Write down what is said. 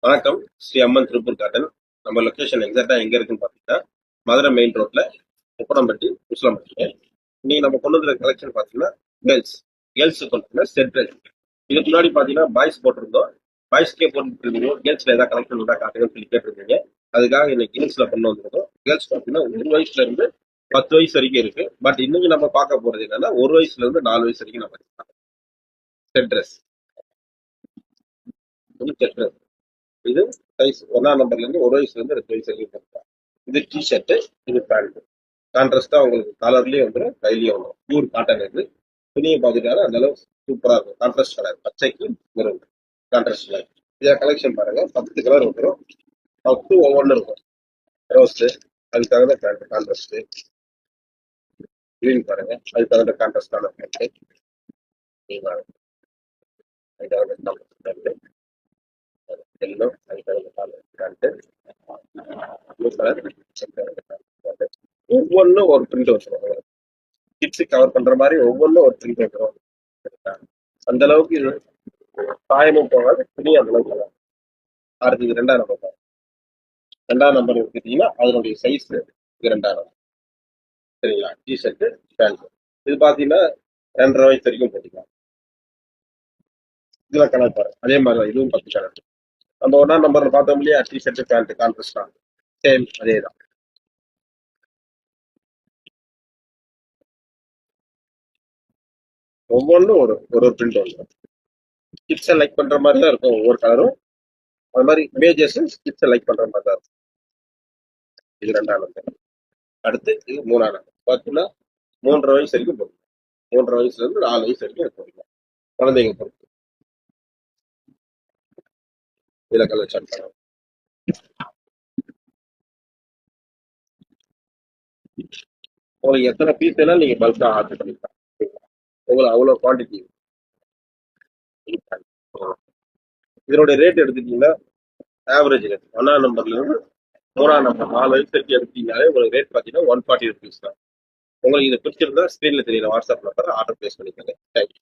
வணக்கம். ஸ்ரீ அம்மன் திருப்பூர் காட்டன். நம்ம லொகேஷன் எக்ஸாக்டா எங்க இருக்குன்னு பாத்தீங்கன்னா, மதுரை மெயின் ரோட்ல உப்பனம்பட்டி, உசிலம்பட்டிங்க. இன்னைக்கு நம்ம கொண்டு வந்த கலெக்ஷன் பாத்தீங்கன்னா, கேர்ள்ஸ் கேர்ள்ஸுக்கு கொண்டு வந்த செட் ட்ரெஸ். இதுக்கு முன்னாடி பாத்தீங்கன்னா பாய்ஸ் போட்டிருந்தோம். பாய்ஸ்க்கே போட்டு இருந்தீங்க. கேர்ள்ஸ்ல ஏதாவது கலெக்ஷன் இருந்தா காட்டுங்கன்னு சொல்லி கேட்டிருந்தீங்க. அதுக்காக இன்னைக்கு கேர்ள்ஸ்ல கொண்டு வந்திருக்கோம். கேர்ள்ஸ் பாத்தீங்கன்னா 1 வயசுல இருந்து 10 வயசு வரைக்கும் இருக்கு. பட் இன்னைக்கு நம்ம பார்க்க போறது என்னன்னா 1 வயசுல இருந்து 4 வயசு வரைக்கும் நம்ம செட் ட்ரெஸ். செட் ட்ரெஸ் இது சைஸ் 1ஆம் நம்பர்ல இருந்து 1 வயசுல இருந்து 2 வயசு வரைக்கும் போட்டுக்கலாம். இது டிஷர்ட், இது பேண்ட். கான்ட்ராஸ்டா உங்களுக்கு கலர்லயே வந்துடும், கையிலயே வந்துடும். பியூர் காட்டன் இது. துணியை பார்த்துட்டாலும் அந்த அளவு சூப்பரா இருக்கும். கான்ட்ராஸ்ட் கலர், பச்சைக்கு வரும் கான்ட்ராஸ்ட் கலர். இதை கலெக்ஷன் பாருங்க, 10 கலர் வந்துடும். 10 ஒவ்வொன்று இருக்கும். ரோஸ், அதுக்கு தகுந்த பேண்ட் கான்ட்ராஸ்ட். கிரீன் பாருங்க, அதுக்கு தகுந்த கான்ட்ராஸ்டான பேண்ட். அதுக்கு தகுந்த பேண்ட். எல்லோ, அதுக்கு தகுந்த பேண்ட். ப்ளூ கலர், ஒவ்வொன்றும் ஒரு பிரிண்ட் வச்சிருவாங்க. கிட்ஸு கவர் பண்ற மாதிரி ஒவ்வொன்றும் ஒரு பிரிண்ட் வந்துடும். அந்த அளவுக்கு இது சாயமும் போகாது, துணி அந்த அளவுக்கு வராது. அடுத்து இது 2ஆம் நம்பர். 2ஆம் நம்பர் எடுத்துக்கிட்டீங்கன்னா அதனுடைய சைஸ் இது 2ஆம் நம்பர். சரிங்களா? T-shirt, pant. இது பாத்தீங்கன்னா 2.5 வயசு வரைக்கும் போட்டுக்கலாம். இதுல கலர் பாருங்க, அதே மாதிரி தான் இதுவும் 10 கலர். நம்ம 1ஆம் நம்பர்ல பார்த்தோம் இல்லையா, டிஷர்ட் பேண்ட் கான்ட்ராஸ்டா, சேம் அதே தான். ஒவ்வொன்றும் ஒரு ஒரு பிரிண்ட் வந்துடும். கிட்ஸை லைக் பண்ற மாதிரி தான் இருக்கும் ஒவ்வொரு கலரும். அது மாதிரி இமேஜஸ் கிட்ஸை லைக் பண்ற மாதிரி தான் இருக்கும். இது 2ஆம் நம்பர். அடுத்து இது 3ஆம் நம்பர். பார்த்தீங்கன்னா 3.5 வயசு வரைக்கும் போட்டுக்கலாம். 3.5 வயசுல இருந்து 4 வயசு வரைக்கும் போட்டுக்கலாம். குழந்தைங்க பொறுத்து. இதுல கலர் சார்ட் பண்ணுவோம். உங்களுக்கு எத்தனை பீஸ் வேணாலும் நீங்க பல்கா ஆர்டர் பண்ணிக்கலாம். சரிங்களா? உங்களுக்கு அவ்வளவு குவான்டிட்டி. இதனுடைய ரேட் எடுத்துட்டீங்கன்னா ஆவரேஜ் ரேட் 1ஆம் நம்பர்ல இருந்து 3ஆம் நம்பர் 4 வயசு வரைக்கும் எடுத்தீங்கனாலே உங்களுக்கு ரேட் பார்த்தீங்கன்னா 140 ருபீஸ் தான். உங்களுக்கு இது பிடிச்சிருந்தா ஸ்க்ரீன்ல தெரியல வாட்ஸ்அப் நம்பர் ஆர்டர் பிளேஸ் பண்ணிக்கோங்க. தேங்க்யூ.